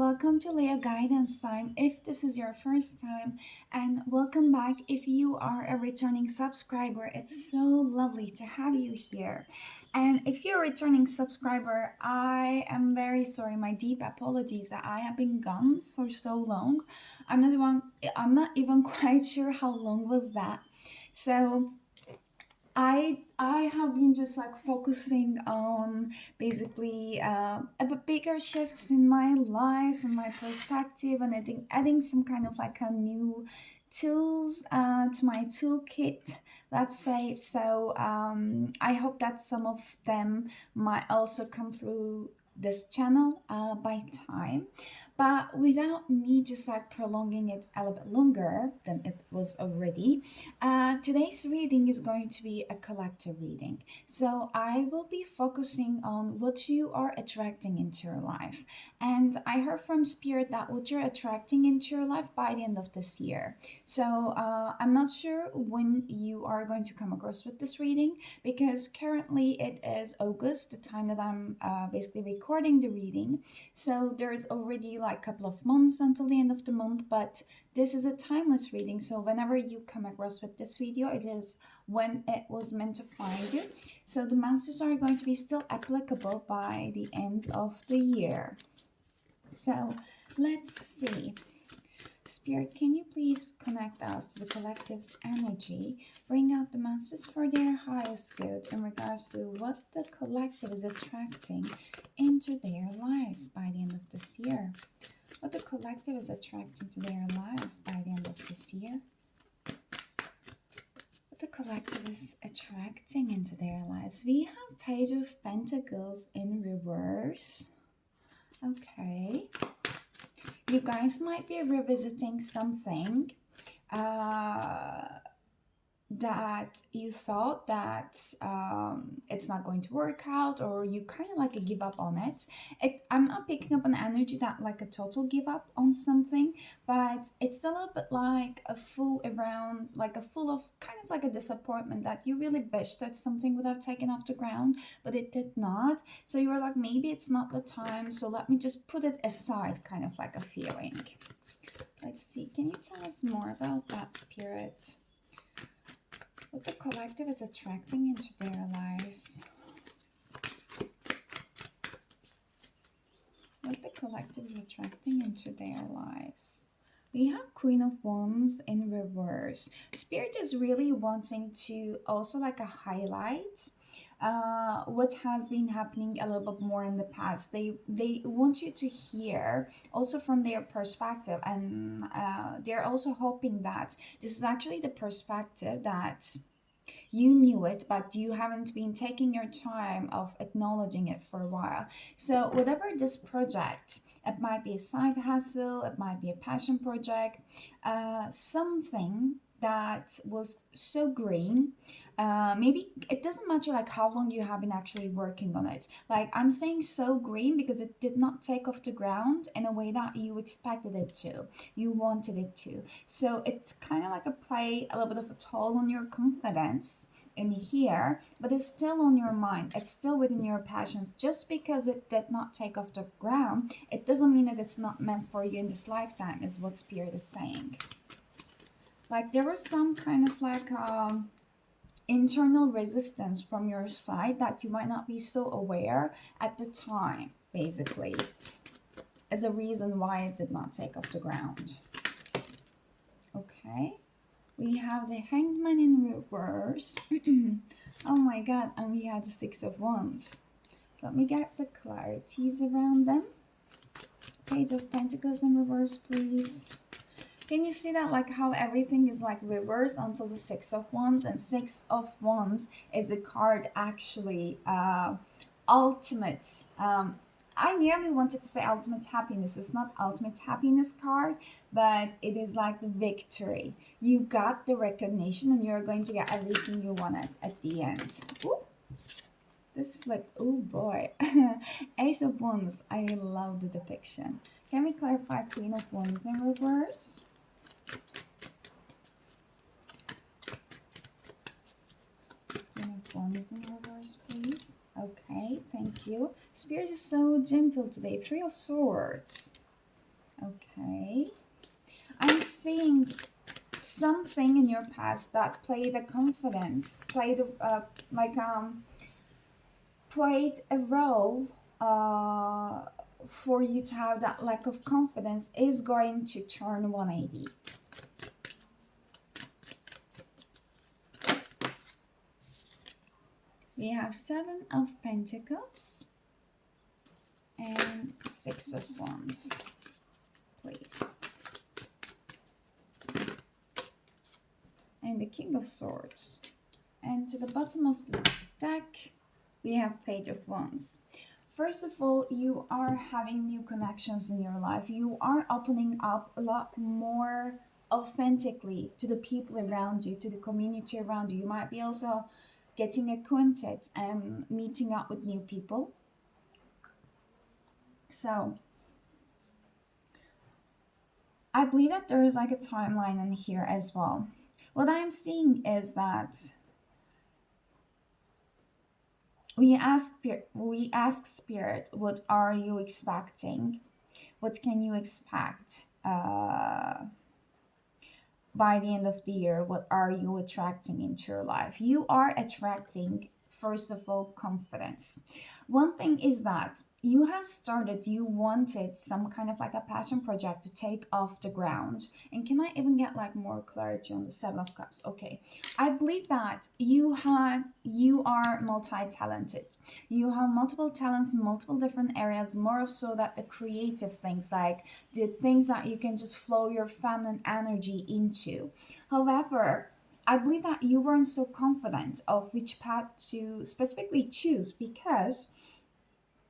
welcome to Leoguidance time if this is your first time, and welcome back if you are a returning subscriber. It's so lovely to have you here. And if you're a returning subscriber, I am very sorry. My deep apologies that I have been gone for so long. I'm not even quite sure how long was that. So I have been just like focusing on basically a bit bigger shifts in my life and my perspective, and adding some kind of like a new tools to my toolkit, let's say. So I hope that some of them might also come through this channel by time, but without me just like prolonging it a little bit longer than it was already. Today's reading is going to be a collective reading. So I will be focusing on what you are attracting into your life. And I heard from Spirit that what you're attracting into your life by the end of this year. So I'm not sure when you are going to come across with this reading, because currently it is August, the time that I'm basically recording the reading. So there's already like a couple of months until the end of the month, but this is a timeless reading, so whenever you come across with this video, it is when it was meant to find you. So the messages are going to be still applicable by the end of the year. So let's see. Spirit, can you please connect us to the collective's energy? Bring out the messages for their highest good in regards to what the collective is attracting into their lives by the end of this year. What the collective is attracting to their lives by the end of this year. What the collective is attracting into their lives. We have Page of Pentacles in reverse. Okay. You guys might be revisiting something that you thought that it's not going to work out, or you kind of like a give up on it. I'm not picking up an energy that like a total give up on something, but it's a little bit like a full around, like a full of kind of like a disappointment that you really wish that something would have taken off the ground, but it did not. So you were like, maybe it's not the time, so let me just put it aside, kind of like a feeling. Let's see, can you tell us more about that, Spirit? What the collective is attracting into their lives. What the collective is attracting into their lives. We have Queen of Wands in reverse. Spirit is really wanting to also like a highlight what has been happening a little bit more in the past. They want you to hear also from their perspective, and they're also hoping that this is actually the perspective that you knew it, but you haven't been taking your time of acknowledging it for a while. So whatever this project, it might be a side hustle, it might be a passion project, something that was so green. Maybe it doesn't matter like how long you have been actually working on it. Like I'm saying so green because it did not take off the ground in a way that you expected it to, you wanted it to. So it's kind of like a play, a little bit of a toll on your confidence in here, but it's still on your mind, it's still within your passions. Just because it did not take off the ground, it doesn't mean that it's not meant for you in this lifetime, is what Spirit is saying. Like there was some kind of like internal resistance from your side that you might not be so aware at the time, basically, as a reason why it did not take off the ground. Okay, we have the Hangman in reverse. Oh my god, and we had the Six of Wands. Let me get the clarities around them. Page of Pentacles in reverse, please. Can you see that, like how everything is like reverse until the Six of Wands? And Six of Wands is a card actually ultimate. I nearly wanted to say ultimate happiness. It's not ultimate happiness card, but it is like the victory. You got the recognition and you're going to get everything you wanted at the end. Ooh, this flipped. Oh boy. Ace of Wands. I love the depiction. Can we clarify Queen of Wands in reverse? Queen of Wands in reverse, please. Okay, thank you. Spirit is so gentle today. Three of Swords. Okay. I'm seeing something in your past that played a confidence, like played a role uh, for you to have that lack of confidence is going to turn 180. We have Seven of Pentacles and Six of Wands, please. And the King of Swords. And to the bottom of the deck, we have Page of Wands. First of all, you are having new connections in your life. You are opening up a lot more authentically to the people around you, to the community around you. You might be also getting acquainted and meeting up with new people. So I believe that there is like a timeline in here as well. What I'm seeing is that we ask spirit, what are you expecting? What can you expect by the end of the year? What are you attracting into your life? You are attracting, first of all, confidence. One thing is that you wanted some kind of like a passion project to take off the ground. And can I even get like more clarity on the Seven of Cups? Okay. I believe that you are multi-talented. You have multiple talents in multiple different areas, more so that the creative things, like the things that you can just flow your feminine energy into. However, I believe that you weren't so confident of which path to specifically choose, because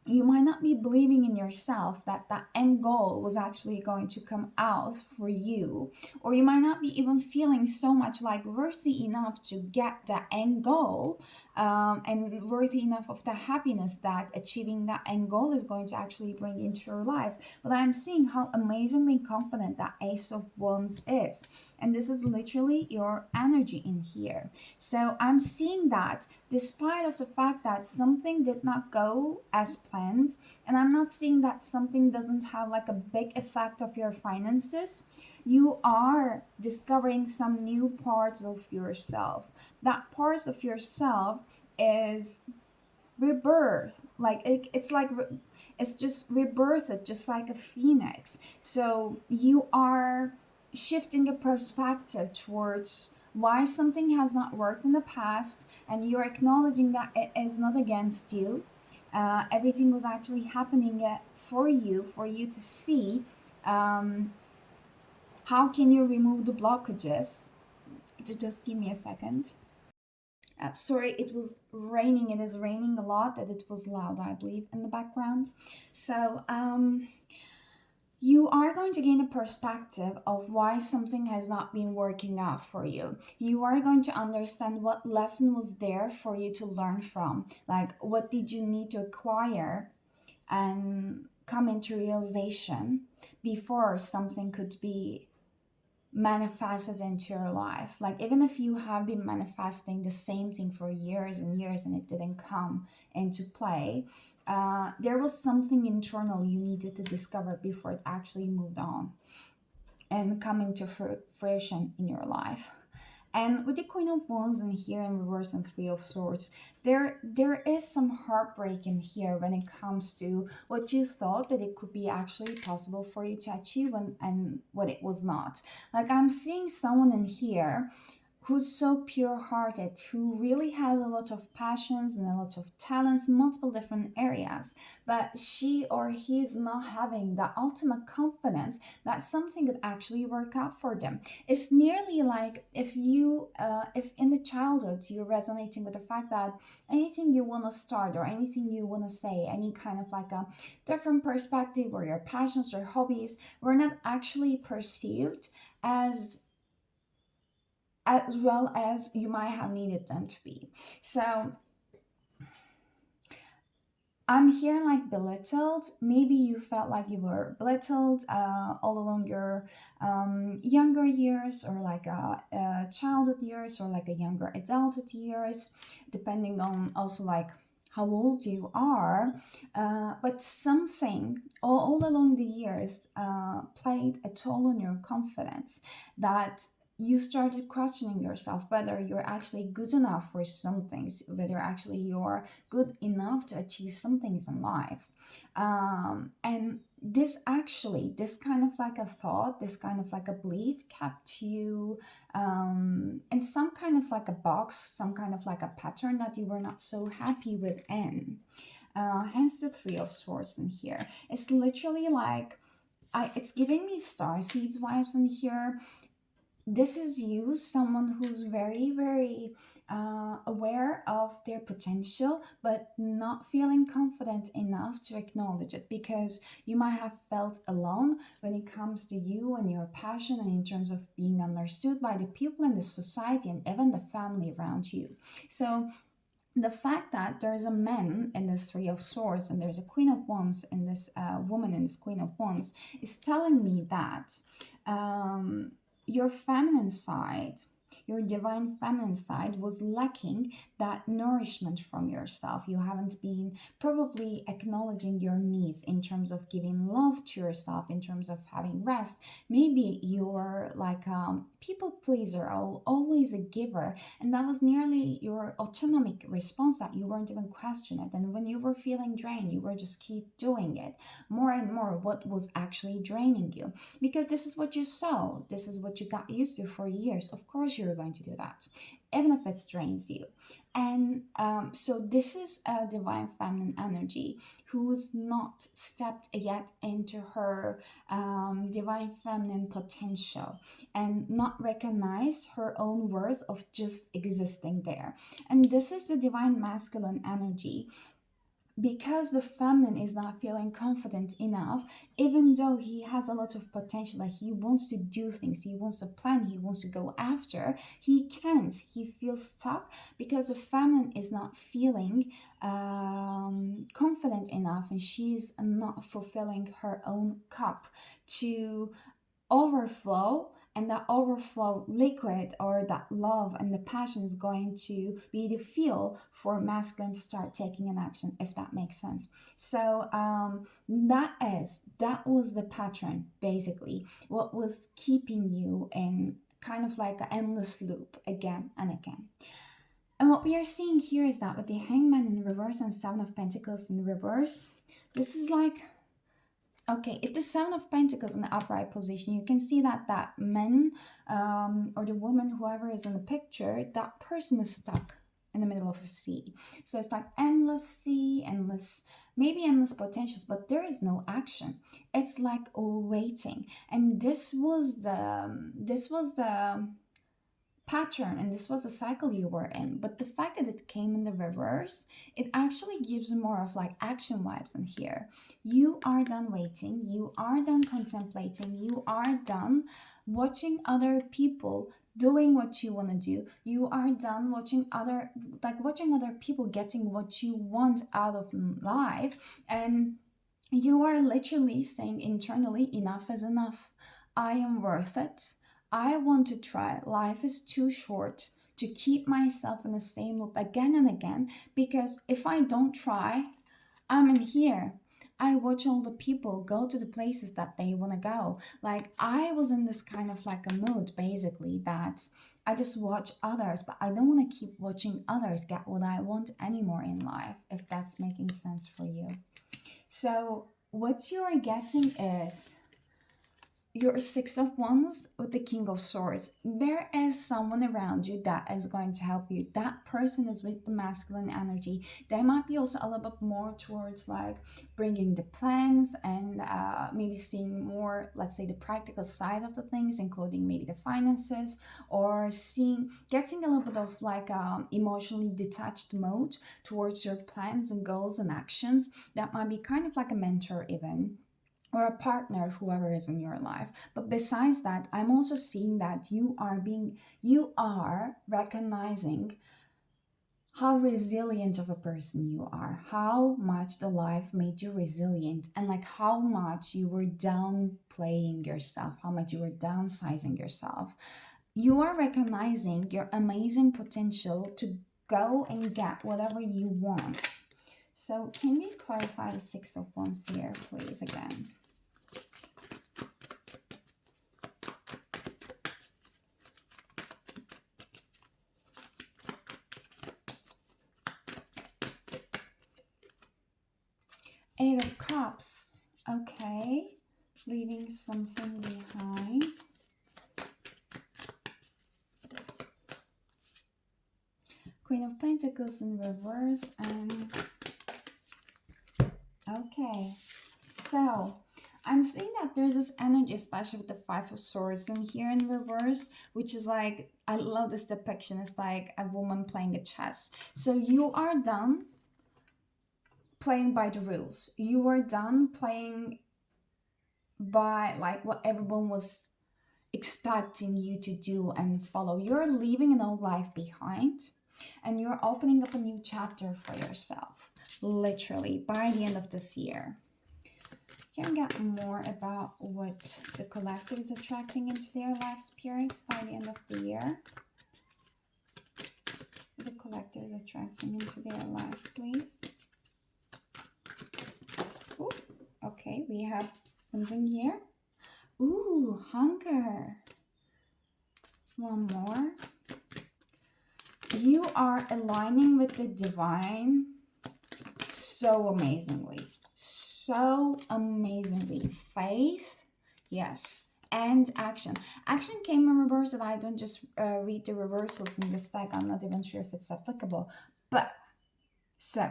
you might not be believing in yourself that that end goal was actually going to come out for you, or you might not be even feeling so much like worthy enough to get that end goal, and worthy enough of the happiness that achieving that end goal is going to actually bring into your life. But I'm seeing how amazingly confident that Ace of Wands is, and this is literally your energy in here. So I'm seeing that despite of the fact that something did not go as planned, and I'm not seeing that something doesn't have like a big effect of your finances, you are discovering some new parts of yourself. That parts of yourself is rebirth, like it's just rebirthed, just like a phoenix. So you are shifting a perspective towards why something has not worked in the past, and you're acknowledging that it is not against you. Everything was actually happening for you to see. How can you remove the blockages? Just give me a second. Sorry, it was raining. It is raining a lot, that it was loud, I believe, in the background. So, you are going to gain a perspective of why something has not been working out for you. You are going to understand what lesson was there for you to learn from. Like, what did you need to acquire and come into realization before something could be manifested into your life. Like, even if you have been manifesting the same thing for years and years and it didn't come into play, there was something internal you needed to discover before it actually moved on and come into fruition in your life. And with the Queen of Wands in here in reverse and Three of Swords, there is some heartbreak in here when it comes to what you thought that it could be actually possible for you to achieve, and what it was not. Like, I'm seeing someone in here who's so pure-hearted, who really has a lot of passions and a lot of talents in multiple different areas, but she or he is not having the ultimate confidence that something could actually work out for them. It's nearly like if in the childhood you're resonating with the fact that anything you want to start or anything you want to say, any kind of like a different perspective, or your passions or hobbies were not actually perceived as well as you might have needed them to be. So I'm hearing like belittled. Maybe you felt like you were belittled all along your younger years, or like childhood years, or like a younger adulthood years, depending on also like how old you are, but something all along the years played a toll on your confidence, that you started questioning yourself whether you're actually good enough for some things, whether actually you're good enough to achieve some things in life. And this kind of like a thought, this kind of like a belief kept you in some kind of like a box, some kind of like a pattern that you were not so happy within. Hence the Three of Swords in here. It's literally like, it's giving me star seeds vibes in here. This is you, someone who's very aware of their potential, but not feeling confident enough to acknowledge it, because you might have felt alone when it comes to you and your passion, and in terms of being understood by the people in the society and even the family around you. So the fact that there's a man in this Three of Swords and there's a Queen of Wands in this woman in this Queen of Wands is telling me that um, your feminine side, your divine feminine side, was lacking that nourishment from yourself. You haven't been probably acknowledging your needs in terms of giving love to yourself, in terms of having rest. Maybe you're like a people pleaser, or always a giver, and that was nearly your autonomic response, that you weren't even questioning it. And when you were feeling drained, you were just keep doing it more and more. What was actually draining you? Because this is what you saw, this is what you got used to for years. Of course you're going to do that, even if it strains you. And so this is a divine feminine energy who's not stepped yet into her divine feminine potential, and not recognized her own worth of just existing there. And this is the divine masculine energy, because the feminine is not feeling confident enough, even though he has a lot of potential, like he wants to do things, he wants to plan, he wants to go after, he can't, he feels stuck, because the feminine is not feeling confident enough, and she's not fulfilling her own cup to overflow. And that overflow liquid, or that love and the passion, is going to be the fuel for masculine to start taking an action, if that makes sense. So that was the pattern, basically, what was keeping you in kind of like an endless loop again and again. And what we are seeing here is that with the Hangman in reverse and Seven of Pentacles in reverse, this is like, okay, if the Seven of Pentacles in the upright position, you can see that that man or the woman, whoever is in the picture, that person is stuck in the middle of the sea. So it's like endless sea, endless, maybe endless potentials, but there is no action. It's like waiting. And this was the pattern, and this was a cycle you were in. But the fact that it came in the reverse, it actually gives you more of like action vibes in here. You are done waiting, you are done contemplating, you are done watching other people doing what you want to do. You are done watching other people getting what you want out of life, and you are literally saying internally, enough is enough. I am worth it. I want to try. Life is too short to keep myself in the same loop again and again, because if I don't try, I'm in here. I watch all the people go to the places that they want to go. Like, I was in this kind of like a mood, basically, that I just watch others, but I don't want to keep watching others get what I want anymore in life, if that's making sense for you. So what you are getting is your Six of Wands with the King of Swords. There is someone around you that is going to help you. That person is with the masculine energy. They might be also a little bit more towards like bringing the plans and maybe seeing more, let's say, the practical side of the things, including maybe the finances, or getting a little bit of like emotionally detached mode towards your plans and goals and actions. That might be kind of like a mentor even, or a partner, whoever is in your life. But besides that, I'm also seeing that you are recognizing how resilient of a person you are, how much the life made you resilient, and like how much you were downplaying yourself, how much you were downsizing yourself. You are recognizing your amazing potential to go and get whatever you want. So can we clarify the Six of Wands here, please, again? Eight of Cups. Okay. Leaving something behind. Queen of Pentacles in reverse. And okay. So I'm seeing that there's this energy, especially with the Five of Swords in here in reverse, which is like, I love this depiction. It's like a woman playing a chess. So you are done playing by the rules. You are done playing by like what everyone was expecting you to do and follow. You're leaving an old life behind and you're opening up a new chapter for yourself, literally, by the end of this year. Can we get more about what the collective is attracting into their life spirits by the end of the year? The collective is attracting into their lives, please. Ooh, okay, we have something here. Ooh, hunger. One more. You are aligning with the divine so amazingly. So amazingly. Faith, yes. And action. Action came in reverse, and I don't just read the reversals in this deck. I'm not even sure if it's applicable. But, so,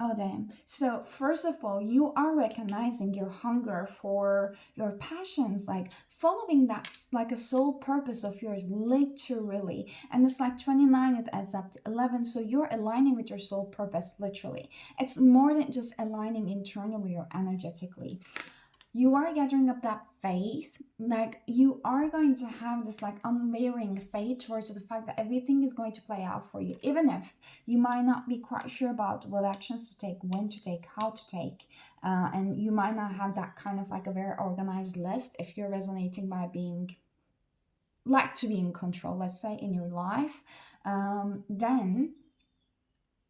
oh, damn. So, first of all, you are recognizing your hunger for your passions, like following that, like a sole purpose of yours, literally. And it's like 29, it adds up to 11. So, you're aligning with your soul purpose, literally. It's more than just aligning internally or energetically. You are gathering up that faith, like you are going to have this like unwavering faith towards the fact that everything is going to play out for you, even if you might not be quite sure about what actions to take, when to take, how to take, and you might not have that kind of like a very organized list. If you're resonating by being like to be in control, let's say, in your life, then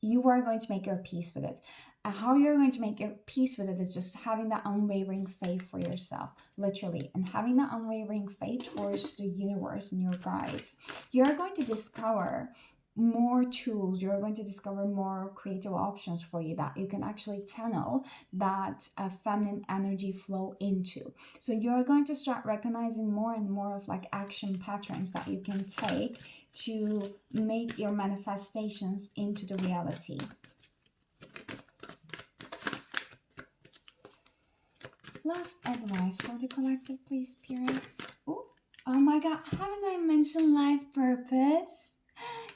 you are going to make your peace with it. How you're going to make your peace with it is just having that unwavering faith for yourself, literally, and having that unwavering faith towards the universe and your guides. You're going to discover more tools. You're going to discover more creative options for you that you can actually channel that feminine energy flow into. So you're going to start recognizing more and more of like action patterns that you can take to make your manifestations into the reality. Last advice for the collective, please, spirits. Oh my god, haven't I mentioned life purpose?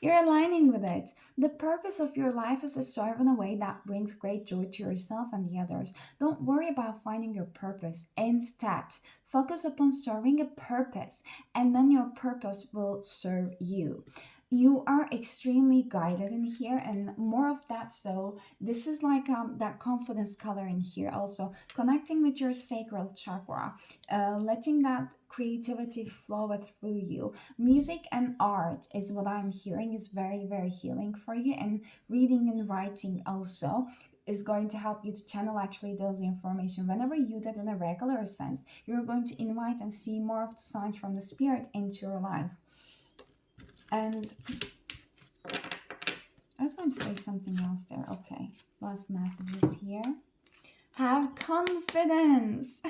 You're aligning with it. The purpose of your life is to serve in a way that brings great joy to yourself and the others. Don't worry about finding your purpose. Instead, focus upon serving a purpose, and then your purpose will serve you. You are extremely guided in here, and more of that. So this is like that confidence color in here, also connecting with your sacral chakra, letting that creativity flow through you. Music and art is what I'm hearing is very, very healing for you, and reading and writing also is going to help you to channel actually those information. Whenever you did in a regular sense, you're going to invite and see more of the signs from the spirit into your life. And I was going to say something else there. Okay, last messages here. Have confidence.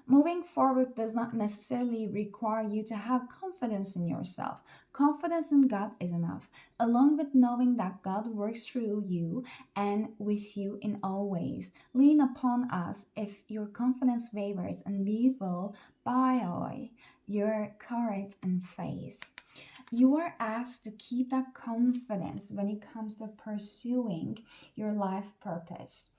Moving forward does not necessarily require you to have confidence in yourself. Confidence in God is enough, along with knowing that God works through you and with you in all ways. Lean upon us if your confidence wavers, and we will buy your courage and faith. You are asked to keep that confidence when it comes to pursuing your life purpose.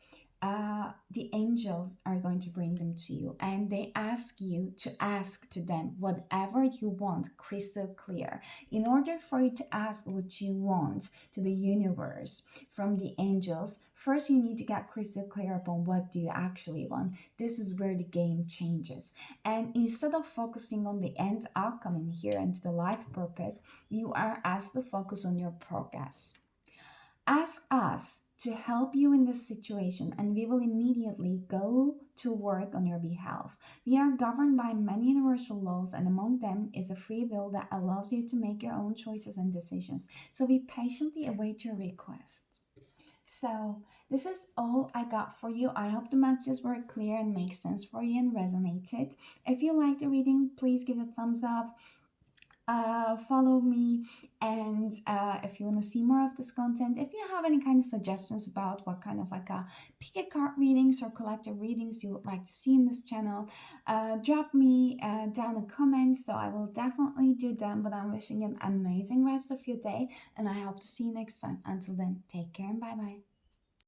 The angels are going to bring them to you, and they ask you to ask to them whatever you want, crystal clear. In order for you to ask what you want to the universe from the angels, first you need to get crystal clear upon what do you actually want. This is where the game changes, and instead of focusing on the end outcome in here and the life purpose, you are asked to focus on your progress. Ask us to help you in this situation, and we will immediately go to work on your behalf. We are governed by many universal laws, and among them is a free will that allows you to make your own choices and decisions. So we patiently await your request. So, this is all I got for you. I hope the messages were clear and make sense for you and resonated. If you liked the reading, please give it a thumbs up, follow me, and if you want to see more of this content, if you have any kind of suggestions about what kind of like a pick a card readings or collective readings you would like to see in this channel, drop me down a comment, so I will definitely do them. But I'm wishing you an amazing rest of your day, and I hope to see you next time. Until then, take care and bye bye.